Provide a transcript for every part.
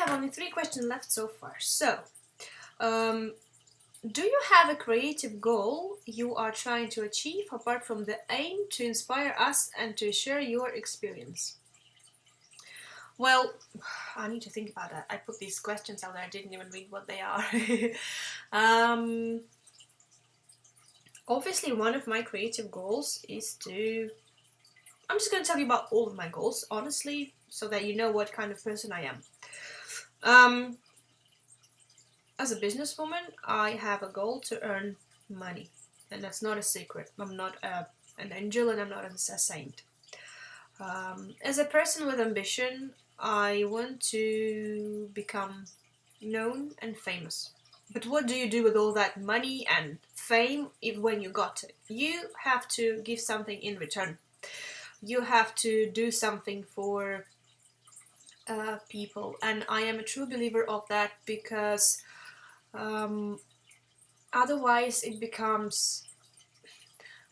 have only 3 questions left so far. So, do you have a creative goal you are trying to achieve apart from the aim to inspire us and to share your experience? Well, I need to think about that. I put these questions out there, I didn't even read what they are. Obviously, one of my creative goals is to... I'm just going to tell you about all of my goals, honestly, so that you know what kind of person I am. As a businesswoman, I have a goal to earn money, and that's not a secret. I'm not an angel, and I'm not a saint. As a person with ambition, I want to become known and famous. But what do you do with all that money and fame when you got it? You have to give something in return. You have to do something for people, and I am a true believer of that, because otherwise it becomes,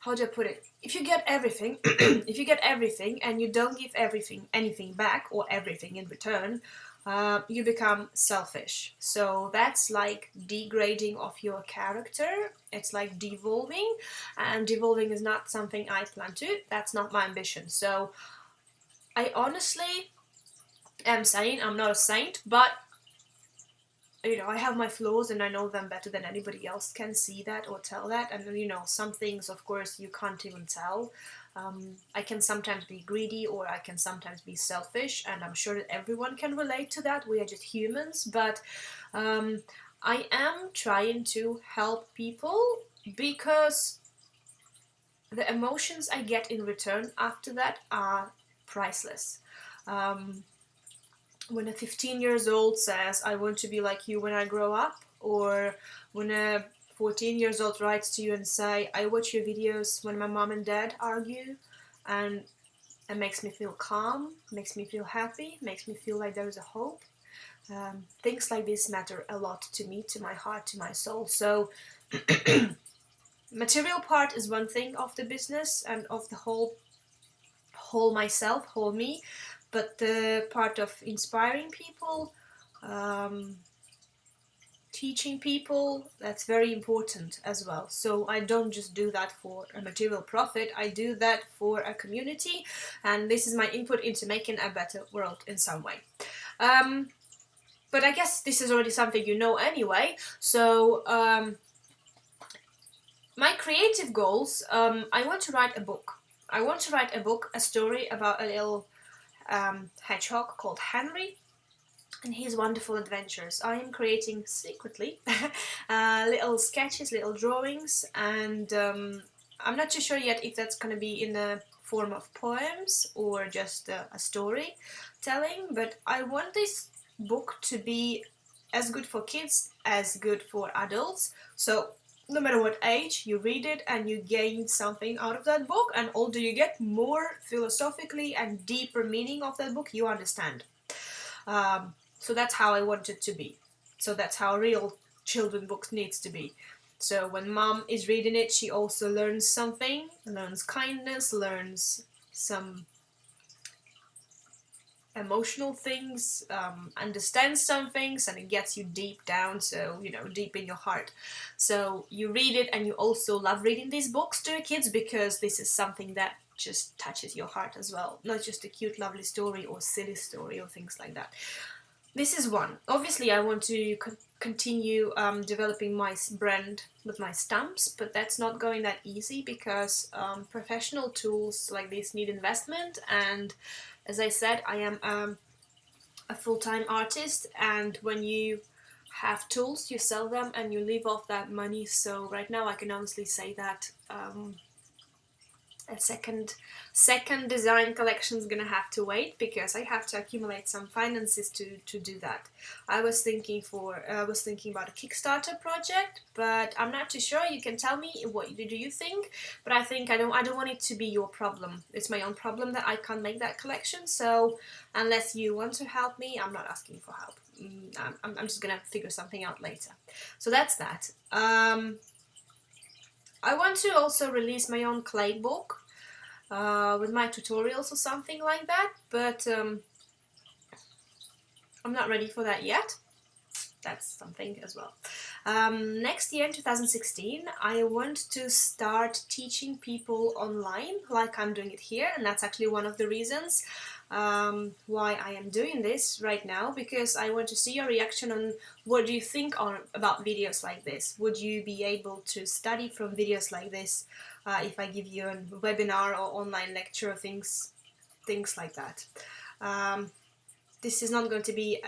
how do I put it? If you get everything, if you get everything and you don't give anything back or everything in return, you become selfish. So that's like degrading of your character. It's like devolving, and devolving is not something I plan to. That's not my ambition. So I honestly am saying I'm not a saint, but you know, I have my flaws and I know them better than anybody else can see that or tell that. And you know, some things, of course, you can't even tell. I can sometimes be greedy, or I can sometimes be selfish, and I'm sure that everyone can relate to that. We are just humans, but I am trying to help people, because the emotions I get in return after that are priceless. When a 15 years old says, I want to be like you when I grow up, or when a 14 years old writes to you and say, I watch your videos when my mom and dad argue, and it makes me feel calm, makes me feel happy, makes me feel like there is a hope. Things like this matter a lot to me, to my heart, to my soul. So material part is one thing of the business and of the whole myself, whole me, but the part of inspiring people, teaching people, that's very important as well. So I don't just do that for a material profit, I do that for a community, and this is my input into making a better world in some way. But I guess this is already something you know anyway. So my creative goals, I want to write a book. I want to write a book, a story about a little hedgehog called Henry and his wonderful adventures. I am creating secretly little sketches, little drawings, and I'm not too sure yet if that's going to be in the form of poems or just a story telling, but I want this book to be as good for kids as good for adults. So no matter what age, you read it and you gain something out of that book, and older you get, more philosophically and deeper meaning of that book you understand. So that's how I want it to be. So that's how real children books needs to be. So when mom is reading it, she also learns something, learns kindness, learns some emotional things, understands some things, and it gets you deep down, so you know, deep in your heart. So you read it and you also love reading these books to your kids, because this is something that just touches your heart as well, not just a cute lovely story or silly story or things like that. This is one. Obviously I want to continue developing my brand with my stamps, but that's not going that easy, because professional tools like this need investment, and as I said, I am a full-time artist, and when you have tools, you sell them and you live off that money. So right now I can honestly say that a second design collection is gonna have to wait, because I have to accumulate some finances to do that. I was thinking about a Kickstarter project, but I'm not too sure. You can tell me what do you think, but I think I don't want it to be your problem. It's my own problem that I can't make that collection. So unless you want to help me, I'm not asking for help. I'm just gonna figure something out later. So that's that. I want to also release my own clay book with my tutorials or something like that, but I'm not ready for that yet. That's something as well. Next year in 2016, I want to start teaching people online like I'm doing it here, and that's actually one of the reasons why I am doing this right now, because I want to see your reaction on what do you think about videos like this. Would you be able to study from videos like this if I give you a webinar or online lecture or things like that. This is not going to be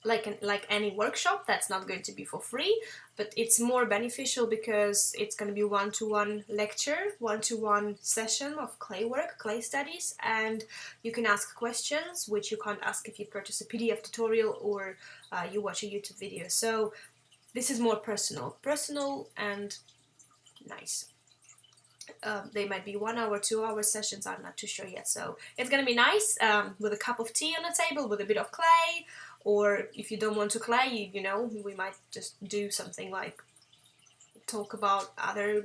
like any workshop. That's not going to be for free, but it's more beneficial because it's going to be one-to-one lecture, one-to-one session of clay work, clay studies, and you can ask questions which you can't ask if you purchase a PDF tutorial or you watch a YouTube video. So this is more personal and nice. They might be 1 hour, 2 hour sessions, I'm not too sure yet. So it's gonna be nice with a cup of tea on the table, with a bit of clay, or if you don't want to clay, you know, we might just do something like talk about other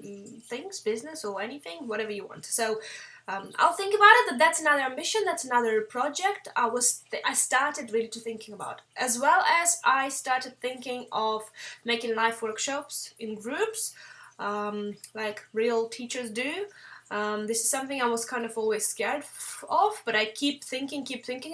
things, business or anything, whatever you want. So I'll think about it. That's another ambition, that's another project I started really to thinking about, as well as I started thinking of making live workshops in groups. Like real teachers do. This is something I was kind of always scared of, but I keep thinking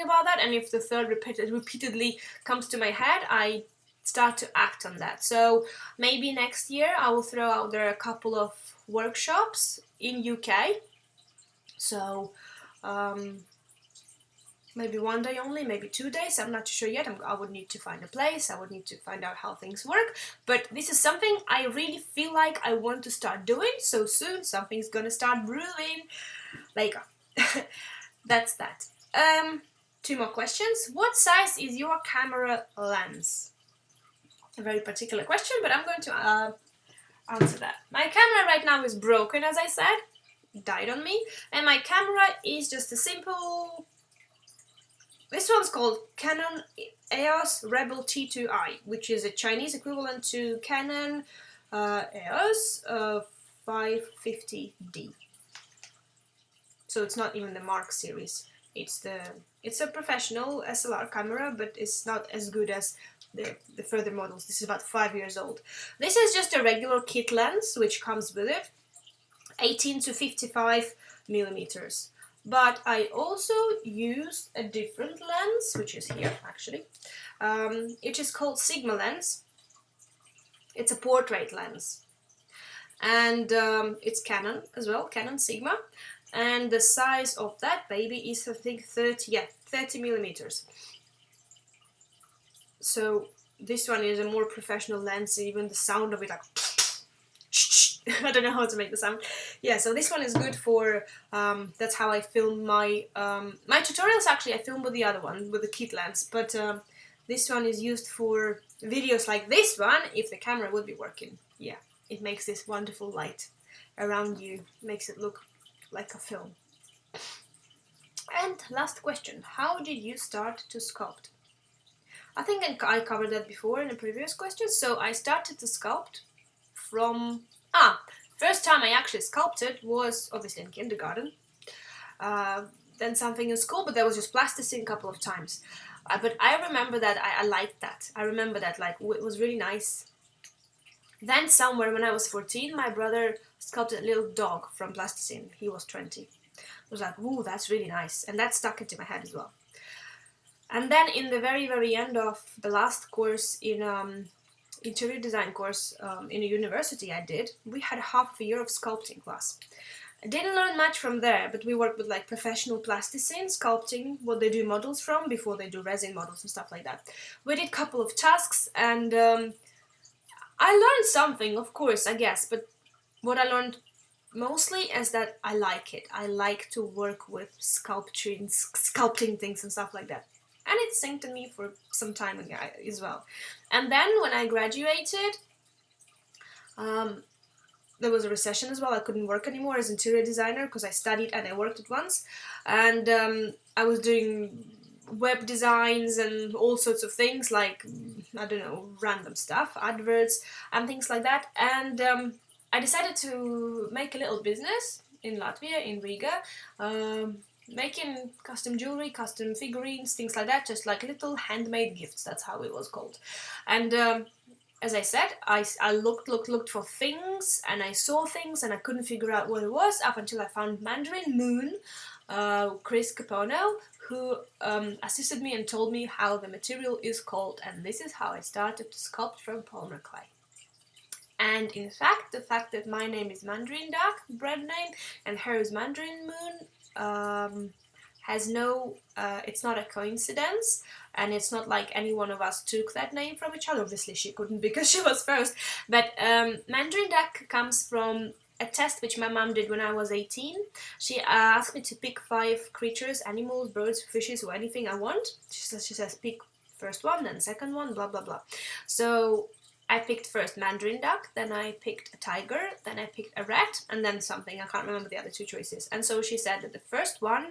about that, and if the thought repeatedly comes to my head, I start to act on that. So maybe next year I will throw out there a couple of workshops in UK. So maybe 1 day only, maybe 2 days, I'm not sure yet. I would need to find a place, I would need to find out how things work, but this is something I really feel like I want to start doing, so soon something's gonna start brewing later. That's that. 2 more questions. What size is your camera lens? A very particular question, but I'm going to answer that. My camera right now is broken, as I said, died on me, and my camera is just a simple... This one's called Canon EOS Rebel T2i, which is a Chinese equivalent to Canon EOS 550D. So it's not even the Mark series. It's a professional SLR camera, but it's not as good as the further models. This is about 5 years old. This is just a regular kit lens which comes with it, 18 to 55 millimeters. But I also use a different lens, which is here actually. It is called Sigma lens. It's a portrait lens, and it's Canon as well, Canon Sigma. And the size of that baby is, I think, 30 millimeters. So this one is a more professional lens. Even the sound of it, like I don't know how to make the sound. Yeah, so this one is good for, that's how I film my tutorials. Actually, I film with the other one, with the kit lens, but this one is used for videos like this one, if the camera would be working. Yeah, it makes this wonderful light around you, makes it look like a film. And last question, how did you start to sculpt? I think I covered that before in a previous question. So I started to sculpt from... first time I actually sculpted was obviously in kindergarten. Then something in school, but that was just plasticine a couple of times. But I remember that I liked that. I remember that, like, it was really nice. Then somewhere when I was 14, my brother sculpted a little dog from plasticine. He was 20. I was like, ooh, that's really nice. And that stuck into my head as well. And then in the very, very end of the last course in interior design course in a university I did, we had half a year of sculpting class. I didn't learn much from there, but we worked with like professional plasticine, sculpting what they do models from before they do resin models and stuff like that. We did a couple of tasks, and I learned something, of course, I guess, but what I learned mostly is that I like it. I like to work with sculpting things and stuff like that. And it synced to me for some time as well. And then when I graduated, there was a recession as well. I couldn't work anymore as interior designer because I studied and I worked at once. And I was doing web designs and all sorts of things, like, I don't know, random stuff, adverts and things like that. And I decided to make a little business in Latvia, in Riga. making custom jewelry, custom figurines, things like that, just like little handmade gifts. That's how it was called. And as I said, I looked for things, and I saw things, and I couldn't figure out what it was up until I found Mandarin Moon, Chris Capono, who assisted me and told me how the material is called, and this is how I started to sculpt from polymer clay. And in fact, the fact that my name is Mandarin Duck, bread name, and hers Mandarin Moon, has no, it's not a coincidence, and it's not like any one of us took that name from each other. Obviously she couldn't because she was first, but Mandarin Duck comes from a test which my mom did when I was 18. She asked me to pick 5 creatures, animals, birds, fishes, or anything I want. She says pick first one, then second one, blah blah blah. So I picked first Mandarin Duck, then I picked a tiger, then I picked a rat, and then something. I can't remember the other 2 choices. And so she said that the first one,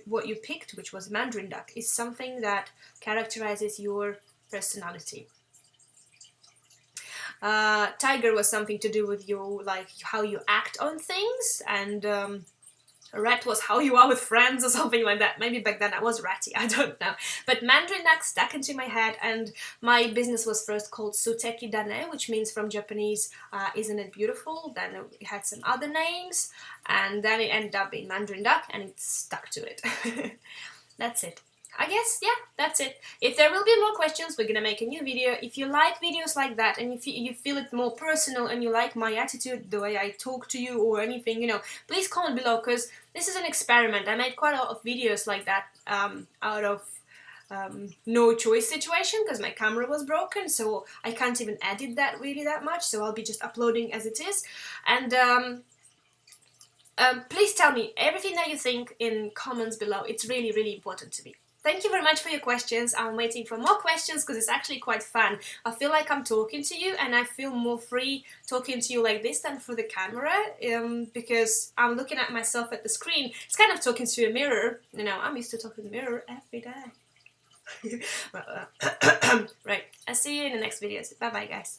what you picked, which was Mandarin Duck, is something that characterizes your personality. Tiger was something to do with your, like, how you act on things, and rat was how you are with friends or something like that. Maybe back then I was ratty, I don't know. But Mandarin Duck stuck into my head, and my business was first called Suteki Dane, which means from Japanese, isn't it beautiful? Then it had some other names, and then it ended up being Mandarin Duck, and it stuck to it. That's it. I guess, yeah, that's it. If there will be more questions, we're gonna make a new video. If you like videos like that, and if you feel it more personal, and you like my attitude, the way I talk to you, or anything, you know, please comment below, because this is an experiment. I made quite a lot of videos like that out of no choice situation, because my camera was broken, so I can't even edit that really that much, so I'll be just uploading as it is. And please tell me everything that you think in comments below. It's really, really important to me. Thank you very much for your questions. I'm waiting for more questions because it's actually quite fun. I feel like I'm talking to you, and I feel more free talking to you like this than through the camera, because I'm looking at myself at the screen. It's kind of talking to a mirror. You know, I'm used to talking to the mirror every day. Right, I'll see you in the next videos. Bye bye, guys.